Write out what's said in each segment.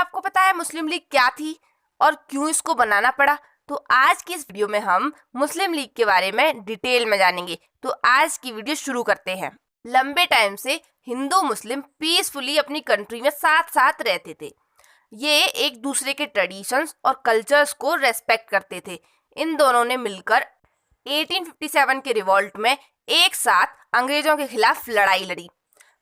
आपको पता है मुस्लिम लीग क्या थी और क्यों इसको बनाना पड़ा? तो आज की इस वीडियो में हम मुस्लिम लीग के बारे में डिटेल में जानेंगे। तो आज की वीडियो शुरू करते हैं। लंबे टाइम से हिंदू मुस्लिम पीसफुली अपनी कंट्री में साथ साथ रहते थे। ये एक दूसरे के ट्रेडिशंस और कल्चर्स को रेस्पेक्ट करते थे। इन दोनों ने मिलकर 1857 के रिवॉल्ट में एक साथ अंग्रेजों के खिलाफ लड़ाई लड़ी।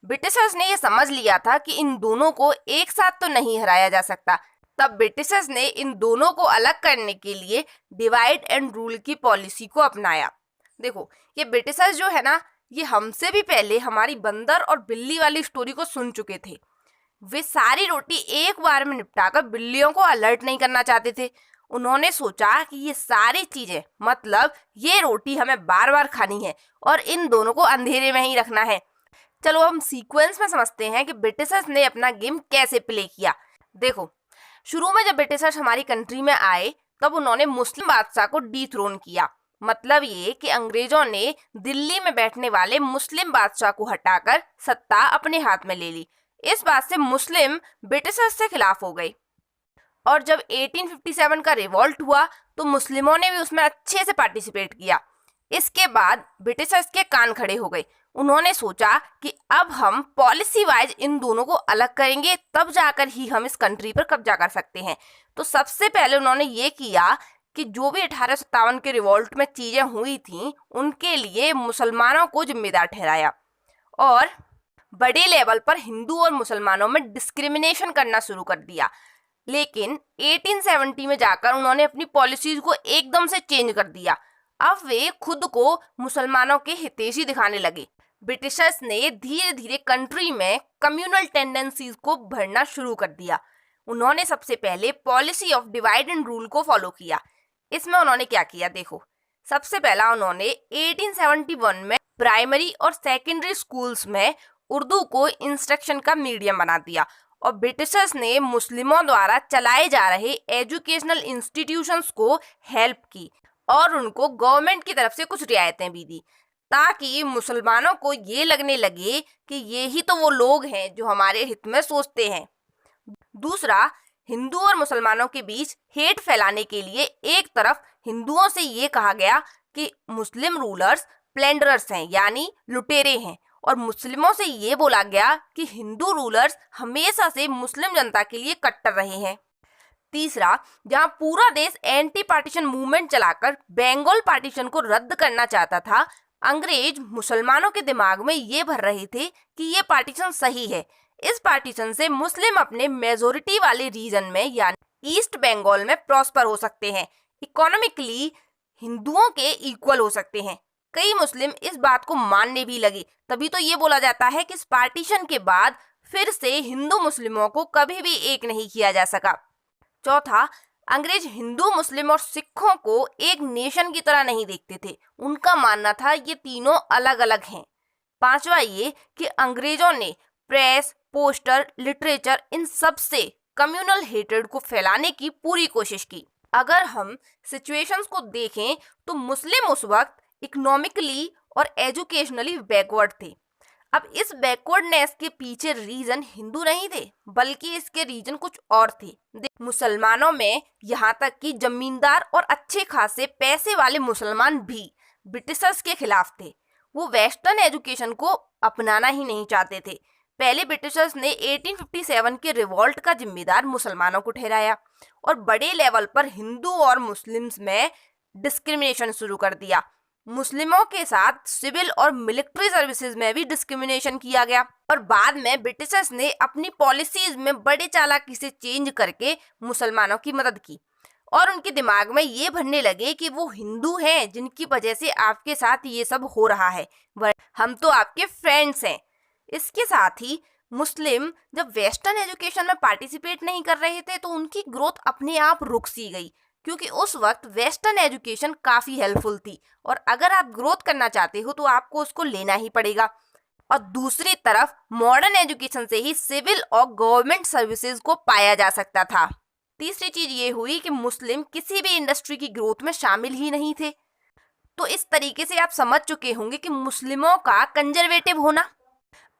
ब्रिटिशर्स ने यह समझ लिया था कि इन दोनों को एक साथ तो नहीं हराया जा सकता। तब ब्रिटिशर्स ने इन दोनों को अलग करने के लिए डिवाइड एंड रूल की पॉलिसी को अपनाया। देखो, ये ब्रिटिशर्स जो है ना, ये हमसे भी पहले हमारी बंदर और बिल्ली वाली स्टोरी को सुन चुके थे। वे सारी रोटी एक बार में निपटाकर बिल्लियों को अलर्ट नहीं करना चाहते थे। उन्होंने सोचा कि ये सारी चीजें, मतलब ये रोटी हमें बार बार खानी है और इन दोनों को अंधेरे में ही रखना है। चलो हम सीक्वेंस में समझते हैं कि ब्रिटिशर्स ने अपना गेम कैसे प्ले किया। देखो, शुरू में जब ब्रिटिशर्स हमारी कंट्री में आए तब उन्होंने मुस्लिम बादशाह को डीथ्रोन किया। मतलब ये कि अंग्रेजों ने दिल्ली में बैठने वाले मुस्लिम बादशाह को हटाकर सत्ता अपने हाथ में ले ली। इस बात से मुस्लिम ब्रिटिशर्स से खिलाफ हो गए और जब 1857 का रिवॉल्ट हुआ तो मुस्लिमों ने भी उसमें अच्छे से पार्टिसिपेट किया। इसके बाद ब्रिटिशर्स के कान खड़े हो गए। उन्होंने सोचा कि अब हम पॉलिसी वाइज इन दोनों को अलग करेंगे, तब जाकर ही हम इस कंट्री पर कब्जा कर सकते हैं। तो सबसे पहले उन्होंने ये किया कि जो भी 1857 के रिवॉल्ट में चीजें हुई थी उनके लिए मुसलमानों को जिम्मेदार ठहराया और बड़े लेवल पर हिंदू और मुसलमानों में डिस्क्रिमिनेशन करना शुरू कर दिया। लेकिन 1870 में जाकर उन्होंने अपनी पॉलिसीज को एकदम से चेंज कर दिया। अब वे खुद को मुसलमानों के हितैषी दिखाने लगे। ब्रिटिशर्स ने धीरे धीरे कंट्री में कम्युनल टेंडेंसीज को भरना शुरू कर दिया। उन्होंने सबसे पहले policy of divide and rule को फॉलो किया। इसमें उन्होंने क्या किया, देखो, सबसे पहला उन्होंने 1871 में प्राइमरी और सेकेंडरी स्कूल्स में उर्दू को इंस्ट्रक्शन का मीडियम बना दिया और ब्रिटिशर्स ने मुस्लिमों द्वारा चलाए जा रहे एजुकेशनल इंस्टीट्यूशंस को हेल्प की और उनको गवर्नमेंट की तरफ से कुछ रियायतें भी दी, ताकि मुसलमानों को ये लगने लगे कि ये ही तो वो लोग हैं जो हमारे हित में सोचते हैं। दूसरा, हिंदू और मुसलमानों के बीच हेट फैलाने के लिए एक तरफ हिंदुओं से ये कहा गया कि मुस्लिम रूलर्स प्लेंडरर्स हैं, यानी लुटेरे हैं, और मुस्लिमों से ये बोला गया कि हिंदू रूलर्स हमेशा से मुस्लिम जनता के लिए कट्टर रहे हैं। तीसरा, जहां पूरा देश एंटी पार्टीशन मूवमेंट चलाकर बंगाल पार्टीशन को रद्द करना चाहता था, अंग्रेज मुसलमानों के दिमाग में ये भर रहे थे कि ये पार्टीशन सही है। इस पार्टीशन से मुस्लिम अपने मेजोरिटी वाले रीजन में यानी ईस्ट बंगाल में प्रॉस्पर हो सकते हैं, इकोनॉमिकली हिंदुओं के इक्वल हो सकते हैं। कई मुस्लिम इस बात को मानने भी लगे। तभी तो ये बोला जाता है कि इस पार्टीशन के बाद फिर से हिंदू मुस्लिमों को कभी भी एक नहीं किया जा सका। चौथा, अंग्रेज हिंदू मुस्लिम और सिखों को एक नेशन की तरह नहीं देखते थे। उनका मानना था ये तीनों अलग अलग हैं। पांचवा, ये कि अंग्रेजों ने प्रेस, पोस्टर, लिटरेचर, इन सब से कम्युनल हेट्रेड को फैलाने की पूरी कोशिश की। अगर हम सिचुएशंस को देखें तो मुस्लिम उस वक्त इकोनॉमिकली और एजुकेशनली बैकवर्ड थे। अब इस बैकवर्डनेस के पीछे रीजन हिंदू नहीं थे, बल्कि इसके रीजन कुछ और थे। मुसलमानों में यहाँ तक कि जमींदार और अच्छे खासे पैसे वाले मुसलमान भी ब्रिटिशर्स के खिलाफ थे। वो वेस्टर्न एजुकेशन को अपनाना ही नहीं चाहते थे। पहले ब्रिटिशर्स ने 1857 के रिवॉल्ट का जिम्मेदार मुसलमानों को ठहराया और बड़े लेवल पर हिंदू और मुस्लिम्स में डिस्क्रिमिनेशन शुरू कर दिया। मुस्लिमों के साथ सिविल और मिलिट्री सर्विसेज में भी डिस्क्रिमिनेशन किया गया और बाद में ब्रिटिशर्स ने अपनी पॉलिसीज में बड़े चालाकी से चेंज करके मुसलमानों की मदद की और उनके दिमाग में ये भरने लगे कि वो हिंदू हैं जिनकी वजह से आपके साथ ये सब हो रहा है, हम तो आपके फ्रेंड्स हैं। इसके साथ ही मुस्लिम जब वेस्टर्न एजुकेशन में पार्टिसिपेट नहीं कर रहे थे तो उनकी ग्रोथ अपने आप रुक सी गई, क्योंकि उस वक्त वेस्टर्न एजुकेशन काफ़ी हेल्पफुल थी और अगर आप ग्रोथ करना चाहते हो तो आपको उसको लेना ही पड़ेगा। और दूसरी तरफ मॉडर्न एजुकेशन से ही सिविल और गवर्नमेंट सर्विसेज को पाया जा सकता था। तीसरी चीज़ ये हुई कि मुस्लिम किसी भी इंडस्ट्री की ग्रोथ में शामिल ही नहीं थे। तो इस तरीके से आप समझ चुके होंगे कि मुस्लिमों का कंजर्वेटिव होना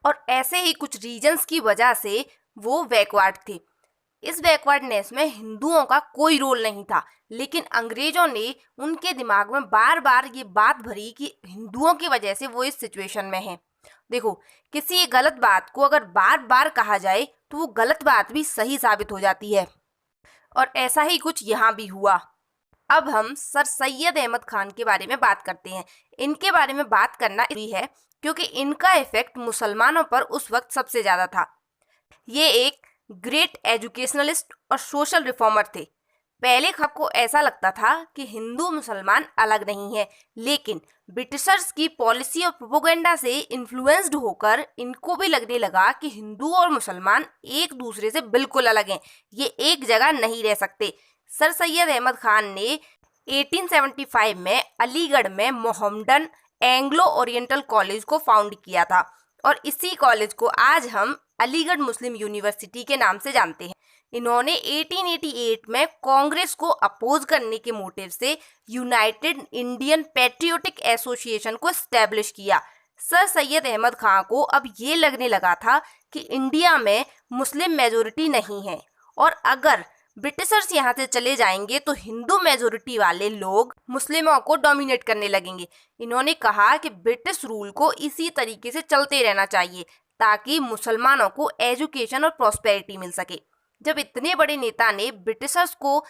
और ऐसे ही कुछ रीजन्स की वजह से वो बैकवर्ड थे। इस बैकवर्डनेस में हिंदुओं का कोई रोल नहीं था, लेकिन अंग्रेजों ने उनके दिमाग में बार बार ये बात भरी कि हिंदुओं की वजह से वो इस सिचुएशन में हैं। देखो, किसी गलत बात को अगर बार बार कहा जाए तो वो गलत बात भी सही साबित हो जाती है, और ऐसा ही कुछ यहाँ भी हुआ। अब हम सर सैयद अहमद खान के बारे में बात करते हैं। इनके बारे में बात करना जरूरी है क्योंकि इनका इफेक्ट मुसलमानों पर उस वक्त सबसे ज़्यादा था। ये एक ग्रेट एजुकेशनलिस्ट और सोशल रिफॉर्मर थे। पहले सबको ऐसा लगता था कि हिंदू मुसलमान अलग नहीं है, लेकिन ब्रिटिशर्स की पॉलिसी और प्रोपेगेंडा से इन्फ्लुएंस्ड होकर इनको भी लगने लगा कि हिंदू और मुसलमान एक दूसरे से बिल्कुल अलग हैं, ये एक जगह नहीं रह सकते। सर सैयद अहमद खान ने 1875 में अलीगढ़ में मोहम्मडन एंग्लो ओरिएंटल कॉलेज को फाउंड किया था, और इसी कॉलेज को आज हम अलीगढ़ मुस्लिम यूनिवर्सिटी के नाम से जानते हैं। इन्होंने 1888 में कांग्रेस को अपोज करने के मोटिव से यूनाइटेड इंडियन पैट्रियोटिक एसोसिएशन को स्टैब्लिश किया। सर सैयद अहमद खान को अब ये लगने लगा था कि इंडिया में मुस्लिम मेजोरिटी नहीं है, और अगर ब्रिटिशर्स यहाँ से चले जाएंगे तो हिंदू मेजोरिटी वाले लोग मुस्लिमों को डोमिनेट करने लगेंगे। इन्होंने कहा कि ब्रिटिश रूल को इसी तरीके से चलते रहना चाहिए ताकि मुसलमानों को एजुकेशन और प्रॉस्पेरिटी मिल सके। जब इतने बड़े नेता ने ब्रिटिशर्स को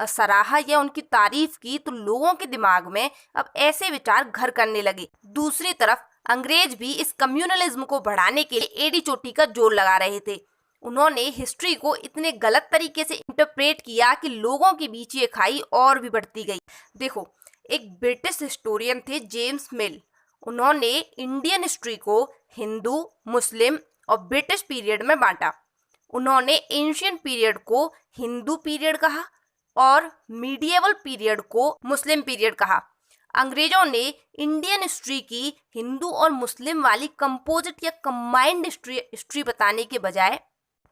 सराहा या उनकी तारीफ की तो लोगों के दिमाग में अब ऐसे विचार घर करने लगे। दूसरी तरफ अंग्रेज भी इस कम्युनलिज्म को बढ़ाने के लिए एड़ी चोटी का जोर लगा रहे थे। उन्होंने हिस्ट्री को इतने गलत तरीके से इंटरप्रेट किया कि लोगों के बीच ये खाई और भी बढ़ती गई। देखो, एक ब्रिटिश हिस्टोरियन थे जेम्स मिल। उन्होंने इंडियन हिस्ट्री को हिंदू, मुस्लिम और ब्रिटिश पीरियड में बांटा। उन्होंने एंशियंट पीरियड को हिंदू पीरियड कहा और मीडिएवल पीरियड को मुस्लिम पीरियड कहा। अंग्रेजों ने इंडियन हिस्ट्री की हिंदू और मुस्लिम वाली कंपोजिट या कंबाइंड हिस्ट्री बताने के बजाय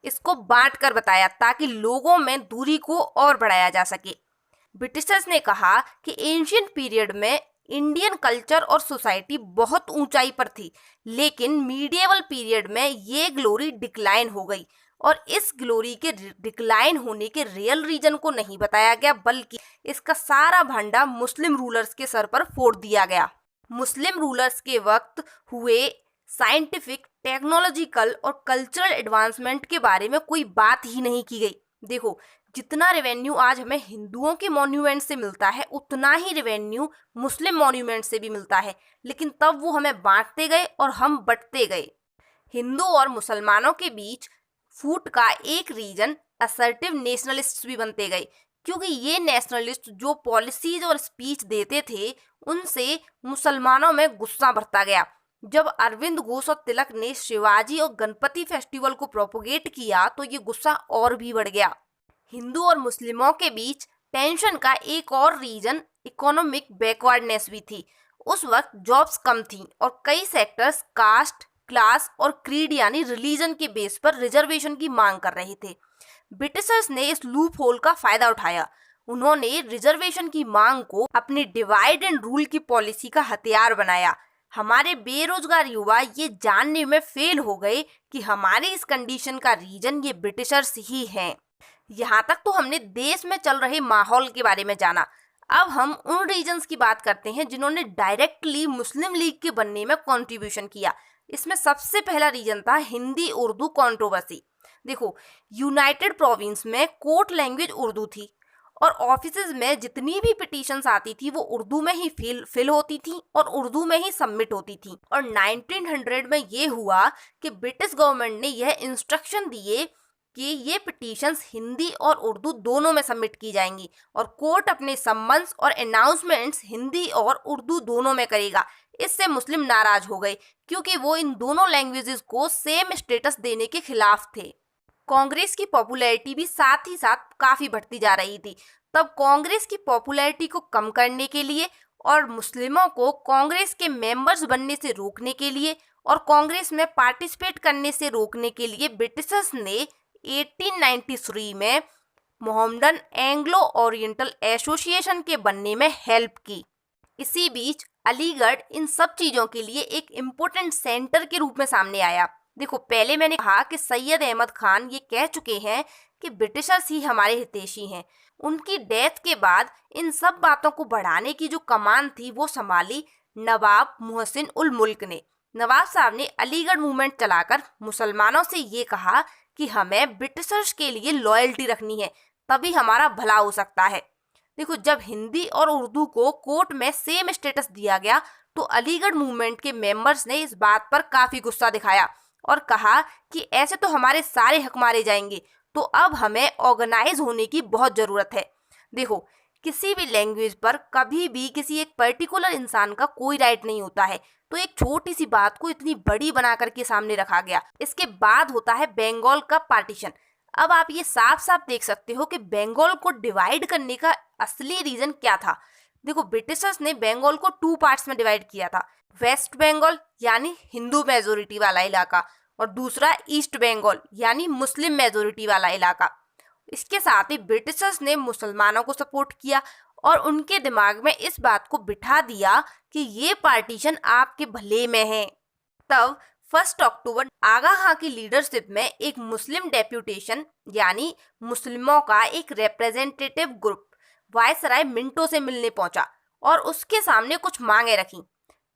इसको बांट कर बताया ताकि लोगों में दूरी को और बढ़ाया जा सके। ब्रिटिशर्स ने कहा कि एंशियंट पीरियड में इंडियन कल्चर और सोसाइटी बहुत ऊंचाई पर थी, लेकिन मीडिएवल पीरियड में ये ग्लोरी डिक्लाइन हो गई, और इस ग्लोरी के डिक्लाइन होने के रियल रीजन को नहीं बताया गया, बल्कि इसका सारा भंडा मुस्लिम रूलर्स के सर पर फोड़ दिया गया। मुस्लिम रूलर्स के वक्त हुए साइंटिफिक, टेक्नोलॉजिकल और कल्चरल एडवांसमेंट के बारे में कोई बात ही नहीं की गई। देखो, जितना रेवेन्यू आज हमें हिंदुओं के मॉन्यूमेंट से मिलता है उतना ही रेवेन्यू मुस्लिम मॉन्यूमेंट से भी मिलता है, लेकिन तब वो हमें बांटते गए और हम बंटते गए। हिंदू और मुसलमानों के बीच फूट का एक रीजन असर्टिव नेशनलिस्ट भी बनते गए, क्योंकि ये नेशनलिस्ट जो पॉलिसीज और स्पीच देते थे उनसे मुसलमानों में गुस्सा बढ़ता गया। जब अरविंद घोष और तिलक ने शिवाजी और गणपति फेस्टिवल को प्रोपोगेट किया तो ये गुस्सा और भी बढ़ गया। हिंदू और मुस्लिमों के बीच टेंशन का एक और रीजन इकोनॉमिक बैकवर्डनेस भी थी। उस वक्त जॉब्स कम थी और कई सेक्टर्स कास्ट, क्लास और क्रीड यानी रिलीजन के बेस पर रिजर्वेशन की मांग कर रहे थे। ब्रिटिशर्स ने इस लूप होल का फायदा उठाया। उन्होंने रिजर्वेशन की मांग को अपनी डिवाइड एंड रूल की पॉलिसी का हथियार बनाया। हमारे बेरोजगार युवा ये जानने में फेल हो गए कि हमारी इस कंडीशन का रीजन ये ब्रिटिशर्स ही हैं। यहाँ तक तो हमने देश में चल रहे माहौल के बारे में जाना। अब हम उन रीजन्स की बात करते हैं जिन्होंने डायरेक्टली मुस्लिम लीग के बनने में कंट्रीब्यूशन किया। इसमें सबसे पहला रीजन था हिंदी उर्दू कंट्रोवर्सी। देखो, यूनाइटेड प्रोविंस में कोर्ट लैंग्वेज उर्दू थी और ऑफिसेज में जितनी भी पिटीशंस आती थी वो उर्दू में ही फिल होती थी और उर्दू में ही सबमिट होती थी। और 1900 में ये हुआ कि ब्रिटिश गवर्नमेंट ने यह इंस्ट्रक्शन दिए कि ये पिटीशंस हिंदी और उर्दू दोनों में सबमिट की जाएंगी, और कोर्ट अपने सम्मन्स और अनाउंसमेंट्स हिंदी और उर्दू दोनों में करेगा। इससे मुस्लिम नाराज हो गए क्योंकि वो इन दोनों लैंग्वेजेस को सेम स्टेटस देने के खिलाफ थे। कांग्रेस की पॉपुलैरिटी भी साथ ही साथ काफ़ी बढ़ती जा रही थी। तब कांग्रेस की पॉपुलैरिटी को कम करने के लिए और मुस्लिमों को कांग्रेस के मेंबर्स बनने से रोकने के लिए और कांग्रेस में पार्टिसिपेट करने से रोकने के लिए ब्रिटिशर्स ने 1893 में मोहम्मडन एंग्लो ओरिएंटल एसोसिएशन के बनने में हेल्प की। इसी बीच अलीगढ़ इन सब चीज़ों के लिए एक इम्पोर्टेंट सेंटर के रूप में सामने आया। देखो, पहले मैंने कहा कि सैयद अहमद खान ये कह चुके हैं कि ब्रिटिशर्स ही हमारे हितैषी हैं। उनकी डेथ के बाद इन सब बातों को बढ़ाने की जो कमान थी वो संभाली नवाब मोहसिन उल मुल्क ने। नवाब साहब ने अलीगढ़ मूवमेंट चलाकर मुसलमानों से ये कहा कि हमें ब्रिटिशर्स के लिए लॉयल्टी रखनी है, तभी हमारा भला हो सकता है। देखो, जब हिंदी और उर्दू को कोर्ट में सेम स्टेटस दिया गया तो अलीगढ़ मूवमेंट के मेंबर्स ने इस बात पर काफी गुस्सा दिखाया और कहा कि ऐसे तो हमारे सारे हक मारे जाएंगे, तो अब हमें ऑर्गेनाइज होने की बहुत जरूरत है। देखो, किसी भी लैंग्वेज पर कभी भी किसी एक पर्टिकुलर इंसान का कोई राइट नहीं होता है, तो एक छोटी सी बात को इतनी बड़ी बना करके सामने रखा गया। इसके बाद होता है बंगाल का पार्टीशन। अब आप ये साफ साफ देख सकते हो कि बंगाल को डिवाइड करने का असली रीजन क्या था। देखो, ब्रिटिशर्स ने बंगाल को 2 पार्ट्स में डिवाइड किया था। वेस्ट बंगाल यानी हिंदू मेजोरिटी वाला इलाका और दूसरा ईस्ट बंगाल यानी मुस्लिम मेजोरिटी वाला इलाका। इसके साथ ही ब्रिटिशर्स ने मुसलमानों को सपोर्ट किया और उनके दिमाग में इस बात को बिठा दिया कि ये पार्टीशन आपके भले में है। तब 1 अक्टूबर आगा खां की लीडरशिप में एक मुस्लिम डेप्यूटेशन यानी मुस्लिमों का एक रिप्रेजेंटेटिव ग्रुप वायसराय मिंटो से मिलने पहुंचा और उसके सामने कुछ मांगे रखी।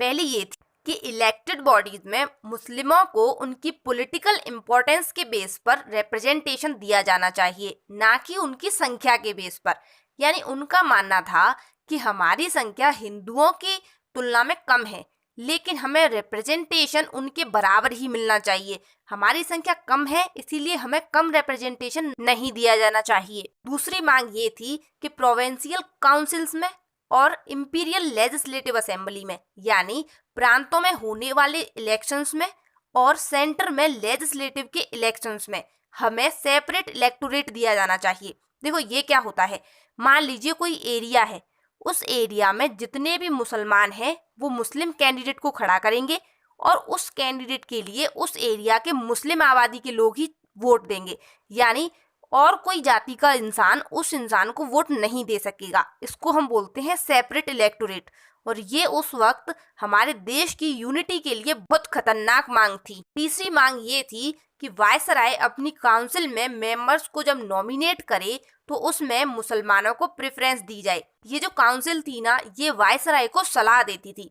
पहली ये थी कि इलेक्टेड बॉडीज में मुस्लिमों को उनकी पॉलिटिकल इम्पोर्टेंस के बेस पर रिप्रेजेंटेशन दिया जाना चाहिए, ना कि उनकी संख्या के बेस पर। यानी उनका मानना था कि हमारी संख्या हिंदुओं की तुलना में कम है, लेकिन हमें रिप्रेजेंटेशन उनके बराबर ही मिलना चाहिए। हमारी संख्या कम है, इसीलिए हमें कम रिप्रेजेंटेशन नहीं दिया जाना चाहिए। दूसरी मांग ये थी कि प्रोविंशियल काउंसिल्स में और इंपीरियल लेजिस्लेटिव असेंबली में यानी प्रांतों में होने वाले इलेक्शंस में और सेंटर में लेजिस्लेटिव के इलेक्शंस में हमें सेपरेट इलेक्टोरेट दिया जाना चाहिए। देखो, ये क्या होता है, मान लीजिए कोई एरिया है, उस एरिया में जितने भी मुसलमान हैं वो मुस्लिम कैंडिडेट को खड़ा करेंगे और उस कैंडिडेट के लिए उस एरिया के मुस्लिम आबादी के लोग ही वोट देंगे। यानी और कोई जाति का इंसान उस इंसान को वोट नहीं दे सकेगा। इसको हम बोलते हैं सेपरेट इलेक्टोरेट। और ये उस वक्त हमारे देश की यूनिटी के लिए बहुत खतरनाक मांग थी। तीसरी मांग ये थी कि वायसराय अपनी काउंसिल में मेंबर्स को जब नॉमिनेट करे तो उसमें मुसलमानों को प्रेफरेंस दी जाए। ये जो काउंसिल थी ना, ये वायसराय को सलाह देती थी।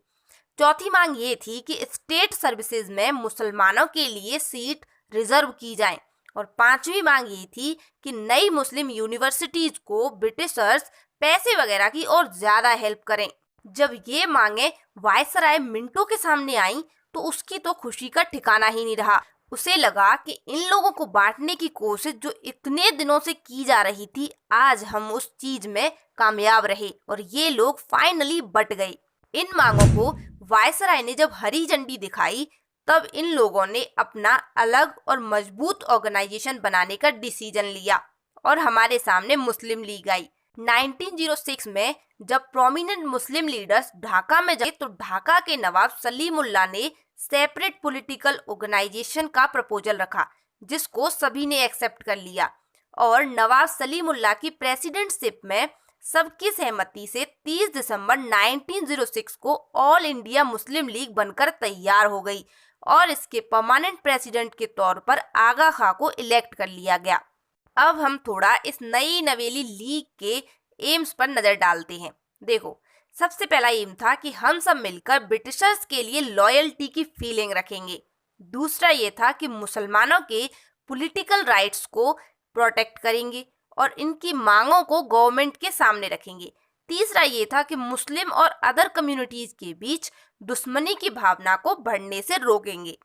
चौथी मांग ये थी कि स्टेट सर्विसेज में मुसलमानों के लिए सीट रिजर्व की जाए। और पांचवी मांग ये थी कि नई मुस्लिम यूनिवर्सिटीज को ब्रिटिशर्स पैसे वगैरह की और ज्यादा हेल्प करें। जब ये मांगे वायसराय मिंटो के सामने आई तो उसकी तो खुशी का ठिकाना ही नहीं रहा। उसे लगा कि इन लोगों को बांटने की कोशिश जो इतने दिनों से की जा रही थी, आज हम उस चीज में कामयाब रहे और ये लोग फाइनली बट गए। इन मांगों को वायसराय ने जब हरी झंडी दिखाई तब इन लोगों ने अपना अलग और मजबूत ऑर्गेनाइजेशन बनाने का डिसीजन लिया और हमारे सामने मुस्लिम लीग आई। 1906 में जब प्रोमिनेंट मुस्लिम लीडर्स ढाका में गए तो ढाका के नवाब सलीमुल्लाह ने सेपरेट पॉलिटिकल ऑर्गेनाइजेशन का प्रपोजल रखा, जिसको सभी ने एक्सेप्ट कर लिया और नवाब सलीमुल्लाह की प्रेसिडेंटशिप में सबकी सहमति से 30 दिसंबर 1906 को ऑल इंडिया मुस्लिम लीग बनकर तैयार हो गई और इसके परमानेंट प्रेसिडेंट के तौर पर आगा खां को इलेक्ट कर लिया गया। अब हम थोड़ा इस नई नवेली लीग के एम्स पर नजर डालते हैं। देखो, सबसे पहला एम था कि हम सब मिलकर ब्रिटिशर्स के लिए लॉयल्टी की फीलिंग रखेंगे। दूसरा ये था कि मुसलमानों के पॉलिटिकल राइट्स को प्रोटेक्ट करेंगे और इनकी मांगों को गवर्नमेंट के सामने रखेंगे। तीसरा ये था कि मुस्लिम और अदर कम्युनिटीज के बीच दुश्मनी की भावना को बढ़ने से रोकेंगे।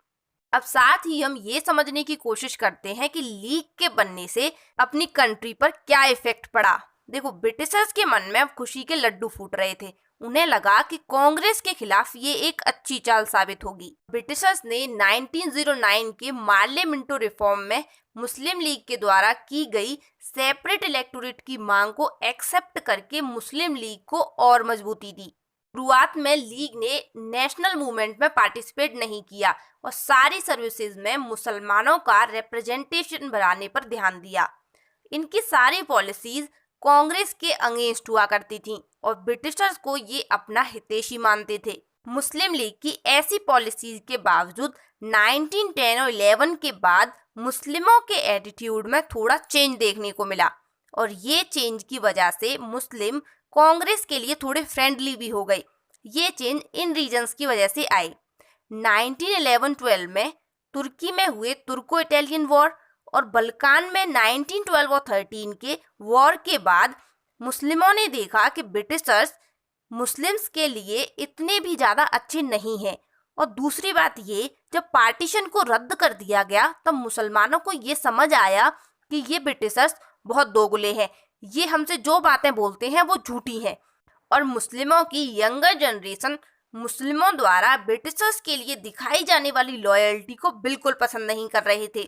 अब साथ ही हम ये समझने की कोशिश करते हैं कि लीग के बनने से अपनी कंट्री पर क्या इफेक्ट पड़ा। देखो, ब्रिटिशर्स के मन में अब खुशी के लड्डू फूट रहे थे। उन्हें लगा कि कांग्रेस के खिलाफ ये एक अच्छी चाल साबित होगी। ब्रिटिशर्स ने 1909 के मार्ले मिंटो रिफॉर्म में मुस्लिम लीग के द्वारा की गई सेपरेट इलेक्टोरेट की मांग को एक्सेप्ट करके मुस्लिम लीग को और मजबूती दी। शुरुआत में लीग ने नेशनल मूवमेंट में पार्टिसिपेट नहीं किया और सारी सर्विसेज में मुसलमानों का रिप्रेजेंटेशन बढ़ाने पर ध्यान दिया। इनकी सारी पॉलिसीज कांग्रेस के अगेंस्ट हुआ करती थी और ब्रिटिशर्स को ये अपना हितैषी मानते थे। मुस्लिम लीग की ऐसी पॉलिसीज के बावजूद 1910 और 11 के बाद मुस्लिमों के एटीट्यूड में थोड़ा चेंज देखने को मिला और ये चेंज की वजह से मुस्लिम कांग्रेस के लिए थोड़े फ्रेंडली भी हो गए। ये चेंज इन रीजन्स की वजह से आई। 1911-12 में तुर्की में हुए तुर्को इटालियन वॉर और बल्कान में 1912 और 13 के वॉर के बाद मुस्लिमों ने देखा कि ब्रिटिशर्स मुस्लिम्स के लिए इतने भी ज़्यादा अच्छे नहीं हैं। और दूसरी बात ये, जब पार्टीशन को रद्द कर दिया गया तब मुसलमानों को ये समझ आया कि ये ब्रिटिशर्स बहुत दोगले हैं, ये हमसे जो बातें बोलते हैं वो झूठी हैं। और मुस्लिमों की यंगर जनरेशन मुस्लिमों द्वारा ब्रिटिशर्स के लिए दिखाई जाने वाली लॉयल्टी को बिल्कुल पसंद नहीं कर रहे थे।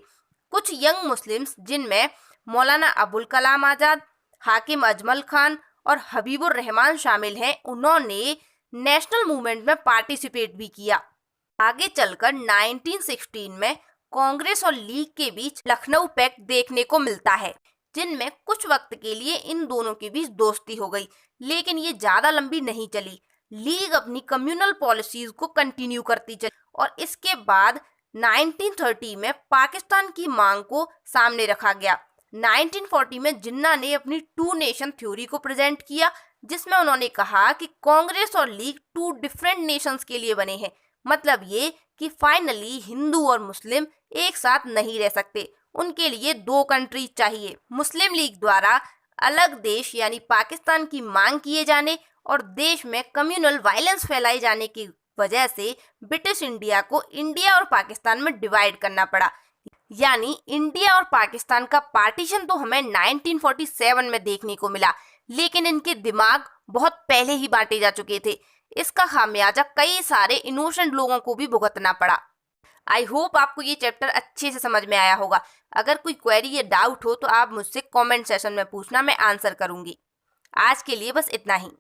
कुछ यंग मुस्लिम्स, जिनमें मौलाना अबुल कलाम आज़ाद, हाकिम अजमल खान और हबीबुर रहमान शामिल हैं, उन्होंने नेशनल मूवमेंट में पार्टिसिपेट भी किया। आगे चलकर 1916 में कांग्रेस और लीग के बीच लखनऊ पैक्ट देखने को मिलता है, जिनमें कुछ वक्त के लिए इन दोनों के बीच दोस्ती हो गई, लेकिन ये ज़्यादा लंबी नहीं चली। लीग अपनी कम्युनल पॉलिसीज को कंटिन्यू करती चली और इसके बाद 1930 में पाकिस्तान की मांग को सामने रखा गया। 1940 में जिन्ना ने अपनी टू नेशन थ्योरी को प्रेजेंट किया, जिसमें उन्होंने कहा कि कांग्रेस और लीग टू डिफरेंट नेशंस के लिए बने हैं। मतलब ये कि फाइनली हिंदू और मुस्लिम एक साथ नहीं रह सकते, उनके लिए दो कंट्रीज चाहिए। मुस्लिम लीग द्वारा अलग देश यानी पाकिस्तान की मांग किए जाने और देश में कम्युनल वायलेंस फैलाए जाने की वजह से ब्रिटिश इंडिया को इंडिया और पाकिस्तान में डिवाइड करना पड़ा। यानी इंडिया और पाकिस्तान का पार्टीशन तो हमें 1947 में देखने को मिला, लेकिन इनके दिमाग बहुत पहले ही बांटे जा चुके थे। इसका खामियाजा कई सारे इनोसेंट लोगों को भी भुगतना पड़ा। आई होप आपको ये चैप्टर अच्छे से समझ में आया होगा। अगर कोई क्वेरी या डाउट हो तो आप मुझसे कमेंट सेशन में पूछना, मैं आंसर करूंगी। आज के लिए बस इतना ही।